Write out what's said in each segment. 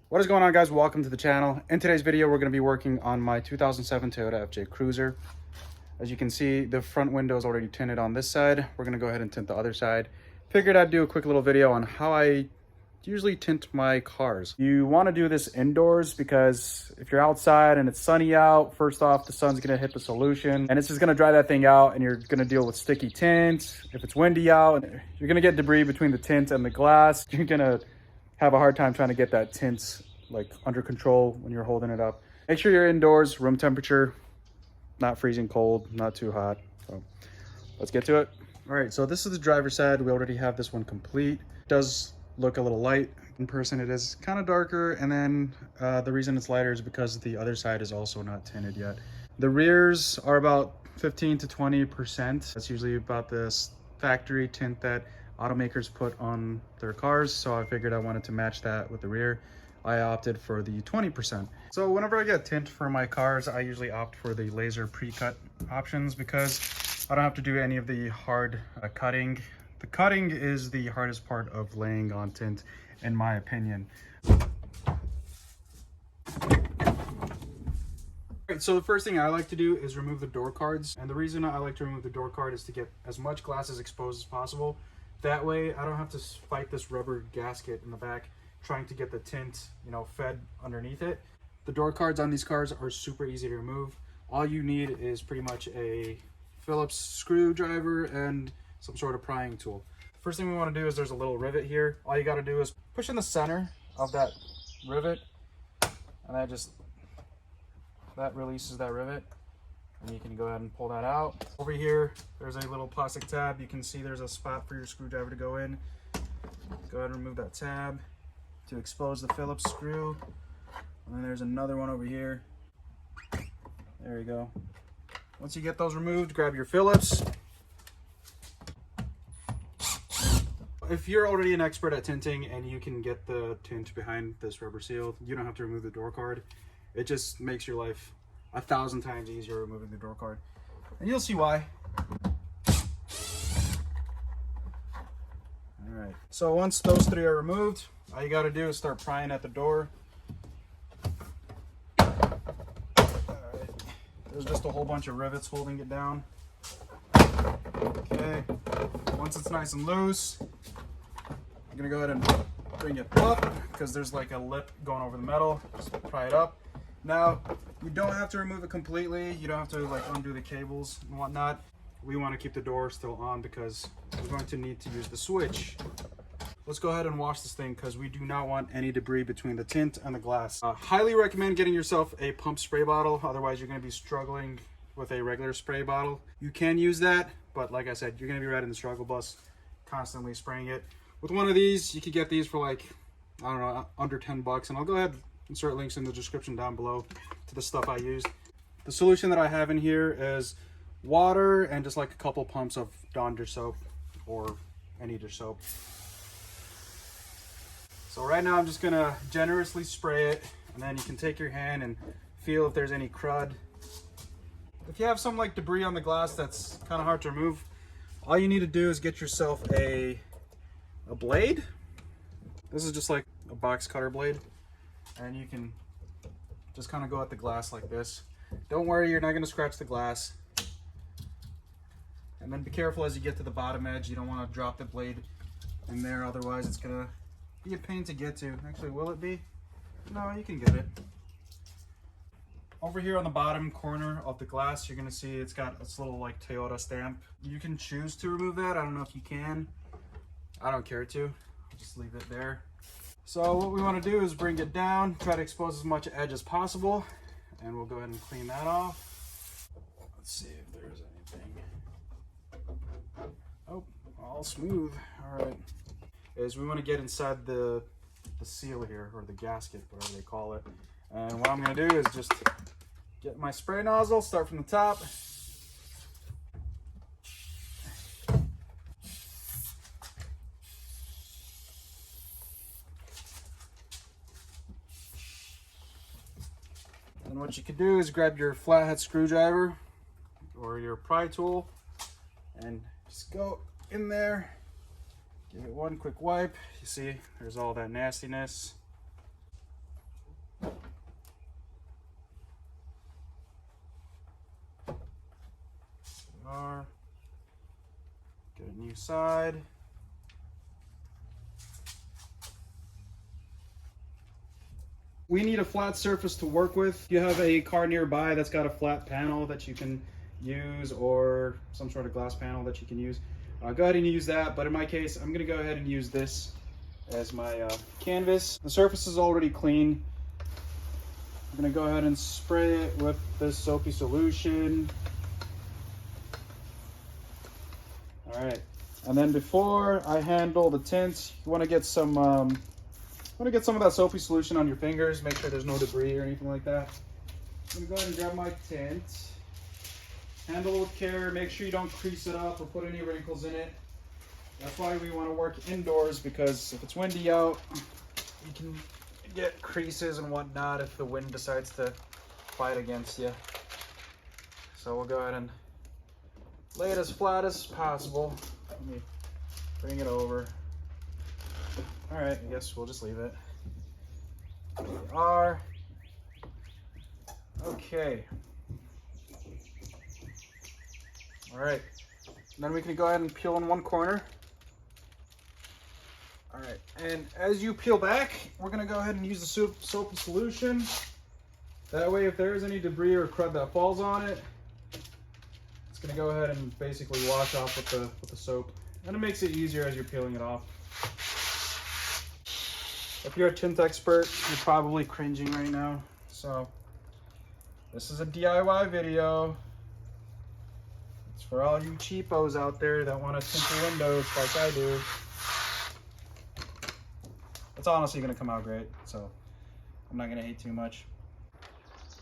What is going on, guys? Welcome to the channel. In today's video, we're going to be working on my 2007 Toyota FJ Cruiser. As you can see, the front window is already tinted on this side. We're going to go ahead and tint the other side. Figured I'd do a quick little video on how I usually tint my cars. You want to do this indoors because if you're outside and it's sunny out, first off, the sun's going to hit the solution and it's just going to dry that thing out, and you're going to deal with sticky tint. If it's windy out, you're going to get debris between the tint and the glass. You're going to have a hard time trying to get that tint like under control when you're holding it up. Make sure you're indoors, room temperature, not freezing cold, not too hot. So let's get to it. All right, so this is the driver's side. We already have this one complete. It does look a little light. In person it is kind of darker, and then the reason it's lighter is because the other side is also not tinted yet. The rears are about 15 to 20%. That's usually about this factory tint that automakers put on their cars, so I figured I wanted to match that with the rear. I opted for the 20%. So whenever I get tint for my cars, I usually opt for the laser pre-cut options because I don't have to do any of the hard cutting. The cutting is the hardest part of laying on tint, in my opinion. Alright, so the first thing I like to do is remove the door cards, and the reason I like to remove the door card is to get as much glass as exposed as possible. That way I don't have to fight this rubber gasket in the back trying to get the tint, fed underneath it. The door cards on these cars are super easy to remove. All you need is pretty much a Phillips screwdriver and some sort of prying tool. First thing we want to do is there's a little rivet here. All you got to do is push in the center of that rivet, and that releases that rivet, and you can go ahead and pull that out. Over here there's a little plastic tab. You can see there's a spot for your screwdriver to go in. Go ahead and remove that tab to expose the Phillips screw, and then there's another one over here. There you go. Once you get those removed, grab your Phillips. If you're already an expert at tinting and you can get the tint behind this rubber seal, you don't have to remove the door card. It just makes your life 1,000 times easier removing the door card, and you'll see why. All right, so once those three are removed, all you got to do is start prying at the door. All right, there's just a whole bunch of rivets holding it down. Okay, once it's nice and loose, I'm gonna go ahead and bring it up because there's like a lip going over the metal. Just pry it up. Now, you don't have to remove it completely. You don't have to like undo the cables and whatnot. We want to keep the door still on because we're going to need to use the switch. Let's go ahead and wash this thing because we do not want any debris between the tint and the glass. Highly recommend getting yourself a pump spray bottle. Otherwise, you're going to be struggling with a regular spray bottle. You can use that, but like I said, you're going to be riding the struggle bus, constantly spraying it. With one of these, you could get these for like, I don't know, under 10 bucks. And I'll go ahead and insert links in the description down below to the stuff I used. The solution that I have in here is water and just like a couple pumps of Dawn dish soap or any dish soap. So right now I'm just gonna generously spray it, and then you can take your hand and feel if there's any crud. If you have some like debris on the glass that's kind of hard to remove, all you need to do is get yourself a blade. This is just like a box cutter blade, and you can just kind of go at the glass like this. Don't worry, you're not going to scratch the glass. And then be careful as you get to the bottom edge. You don't want to drop the blade in there, otherwise it's going to be a pain to get to. Actually, will it be? No, you can get it. Over here on the bottom corner of the glass, you're going to see it's got this little like Toyota stamp. You can choose to remove that. I don't know if you can. I don't care to. I'll just leave it there. So what we want to do is bring it down, try to expose as much edge as possible, and we'll go ahead and clean that off. Let's see if there's anything. Oh, all smooth. All right. Is we want to get inside the seal here, or the gasket, whatever they call it. And what I'm going to do is just get my spray nozzle, start from the top. And what you can do is grab your flathead screwdriver or your pry tool and just go in there. Give it one quick wipe. You see, there's all that nastiness. side. We need a flat surface to work with. If you have a car nearby that's got a flat panel that you can use, or some sort of glass panel that you can use, go ahead and use that. But in my case, I'm gonna go ahead and use this as my canvas. The surface is already clean. I'm gonna go ahead and spray it with this soapy solution. All right, and then before I handle the tint, you want to get some of that soapy solution on your fingers. Make sure there's no debris or anything like that. I'm gonna go ahead and grab my tint. Handle it with care. Make sure you don't crease it up or put any wrinkles in it. That's why we want to work indoors, because if it's windy out, you can get creases and whatnot if the wind decides to fight against you. So we'll go ahead and lay it as flat as possible. Let me bring it over. All right, I guess we'll just leave it. There we are. Okay. All right. And then we can go ahead and peel in one corner. All right, and as you peel back, we're gonna go ahead and use the soapy solution. That way, if there is any debris or crud that falls on it, it's gonna go ahead and basically wash off with the soap. And it makes it easier as you're peeling it off. If you're a tint expert, you're probably cringing right now. So, this is a DIY video. It's for all you cheapos out there that want to tint your windows like I do. It's honestly going to come out great, so I'm not going to hate too much.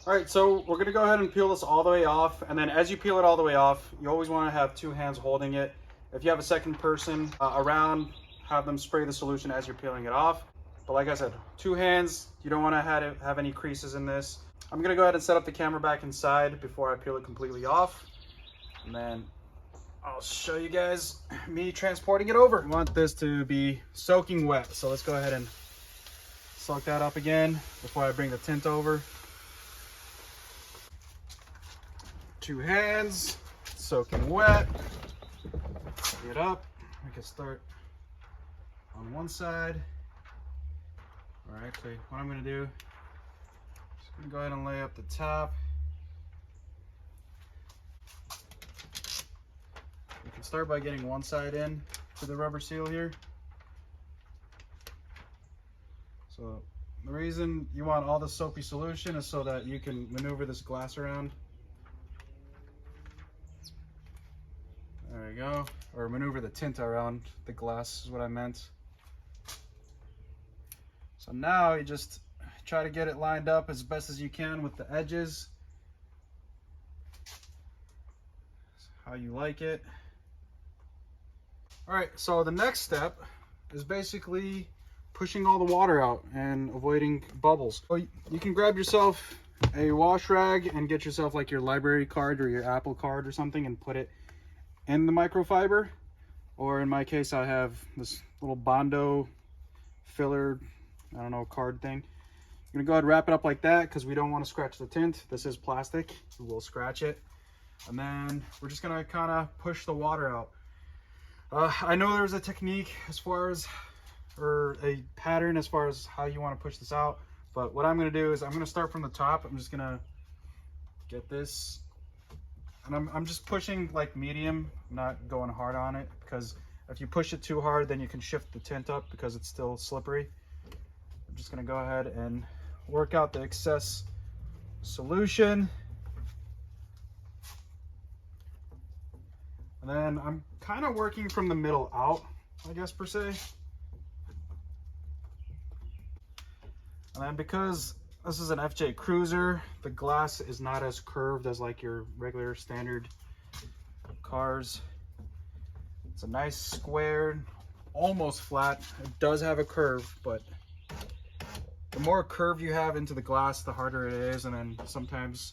All right, so we're going to go ahead and peel this all the way off, and then as you peel it all the way off, you always want to have two hands holding it. If you have a second person around, have them spray the solution as you're peeling it off. But like I said, two hands. You don't want to have any creases in this. I'm going to go ahead and set up the camera back inside before I peel it completely off, and then I'll show you guys me transporting it over. I want this to be soaking wet, so let's go ahead and soak that up again before I bring the tint over. Two hands, soaking wet. Get up. We can start on one side. All right, actually, what I'm going to do, just going to go ahead and lay up the top. We can start by getting one side in to the rubber seal here. So the reason you want all the soapy solution is so that you can maneuver this glass around. There we go. Or maneuver the tint around the glass is what I meant. So now you just try to get it lined up as best as you can with the edges. How you like it. All right, so the next step is basically pushing all the water out and avoiding bubbles. So you can grab yourself a wash rag and get yourself like your library card or your Apple card or something and put it in the microfiber. Or in my case, I have this little Bondo filler, I don't know, card thing. I'm gonna go ahead and wrap it up like that because we don't want to scratch the tint. This is plastic, we'll scratch it. And then we're just gonna kind of push the water out. I know there's a technique as far as, or a pattern as far as how you want to push this out, but what I'm going to do is I'm going to start from the top. I'm just going to get this, and I'm just pushing like medium, not going hard on it, because if you push it too hard, then you can shift the tint up because it's still slippery. I'm just going to go ahead and work out the excess solution. And then I'm kind of working from the middle out, I guess, per se. And then because this is an FJ Cruiser, the glass is not as curved as like your regular standard cars. It's a nice square, almost flat. It does have a curve, but the more curve you have into the glass, the harder it is. And then sometimes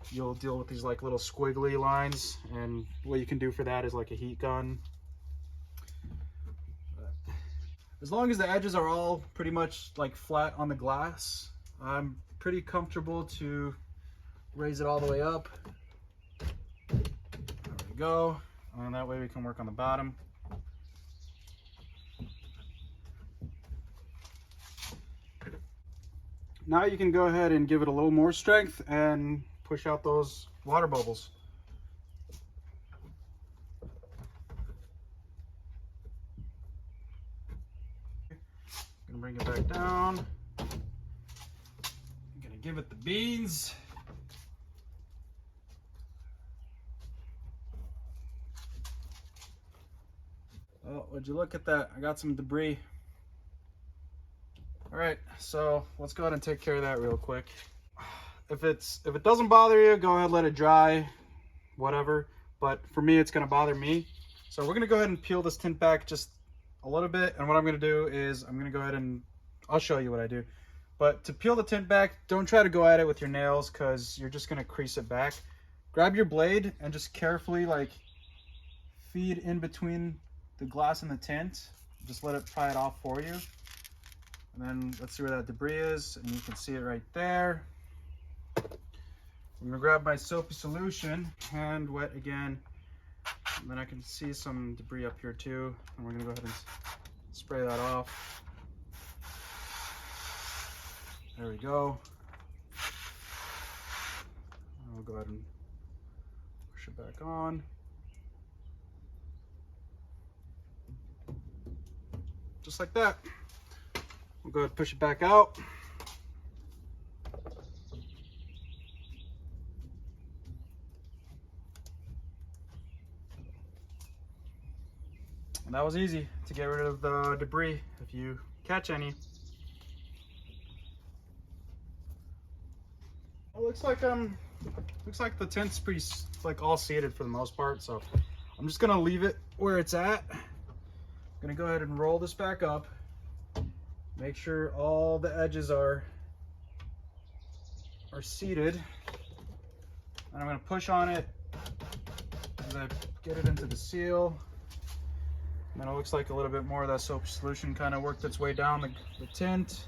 you'll deal with these like little squiggly lines, and what you can do for that is like a heat gun. As long as the edges are all pretty much like flat on the glass, I'm pretty comfortable to raise it all the way up. There we go. And that way we can work on the bottom. now you can go ahead and give it a little more strength and push out those water bubbles. Gonna bring it back down. I'm gonna give it the beans. Oh, would you look at that? I got some debris. All right, so let's go ahead and take care of that real quick. If it doesn't bother you, go ahead, let it dry, whatever. But for me, it's gonna bother me. So we're gonna go ahead and peel this tint back just a little bit. And what I'm gonna do is I'm gonna go ahead and I'll show you what I do. But to peel the tint back, don't try to go at it with your nails because you're just gonna crease it back. Grab your blade and just carefully like feed in between the glass and the tint. Just let it pry it off for you. And then let's see where that debris is, and you can see it right there. I'm gonna grab my soapy solution, hand wet again, and then I can see some debris up here too. And we're gonna go ahead and spray that off. There we go. And we'll go ahead and push it back on. Just like that. We'll go ahead and push it back out. And that was easy to get rid of the debris if you catch any. It looks like the tint's pretty like all seated for the most part, so I'm just gonna leave it where it's at. I'm gonna go ahead and roll this back up. Make sure all the edges are seated. And I'm gonna push on it as I get it into the seal. And then it looks like a little bit more of that soap solution kind of worked its way down the tint.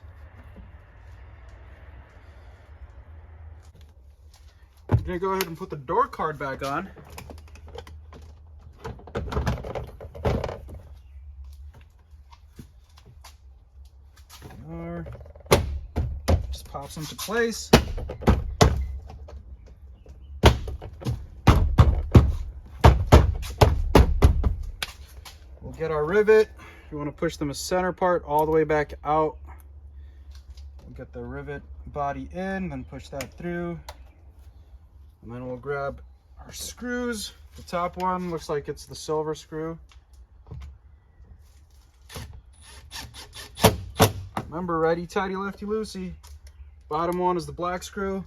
I'm gonna go ahead and put the door card back on. Just pops into place. We'll get our rivet. You want to push the center part all the way back out. We'll get the rivet body in, then push that through. And then we'll grab our screws. The top one looks like it's the silver screw. Remember, righty tighty, lefty loosey. Bottom one is the black screw.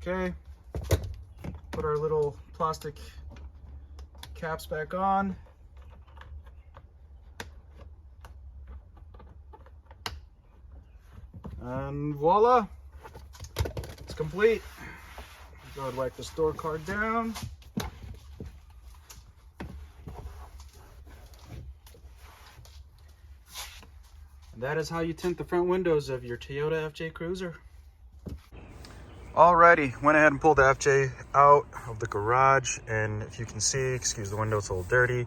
Okay. Put our little plastic caps back on. And voila, it's complete. Go ahead and wipe this door card down. And that is how you tint the front windows of your Toyota FJ Cruiser. Alrighty, went ahead and pulled the FJ out of the garage, and if you can see, excuse the window, it's a little dirty,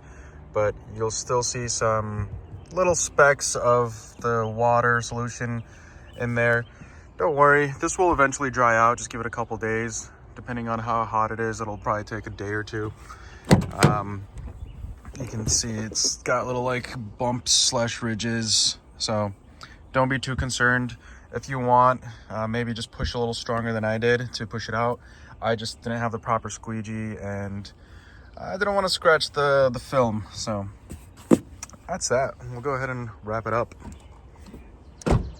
but you'll still see some little specks of the water solution in there. Don't worry, this will eventually dry out. Just give it a couple days. Depending on how hot it is, it'll probably take a day or two. You can see it's got little like bumps slash ridges, so don't be too concerned. If you want, maybe just push a little stronger than I did to push it out. I just didn't have the proper squeegee, and I didn't want to scratch the film, so that's that. We'll go ahead and wrap it up.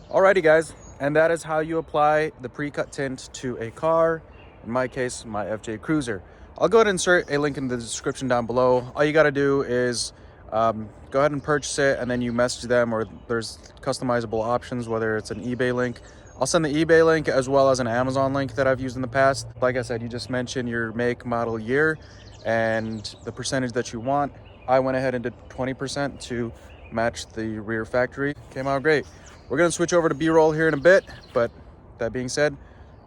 Alrighty guys, and that is how you apply the pre-cut tint to a car. In my case, my FJ Cruiser. I'll go ahead and insert a link in the description down below. All you got to do is go ahead and purchase it, and then you message them, or there's customizable options, whether it's an eBay link. I'll send the eBay link as well as an Amazon link that I've used in the past. Like I said, you just mention your make, model, year, and the percentage that you want. I went ahead and did 20% to match the rear factory. Came out great. We're going to switch over to B-roll here in a bit, but that being said,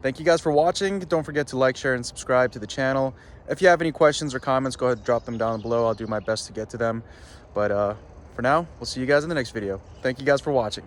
Thank you guys for watching. Don't forget to like, share, and subscribe to the channel. If you have any questions or comments, go ahead and drop them down below. I'll do my best to get to them. But for now, we'll see you guys in the next video. Thank you guys for watching.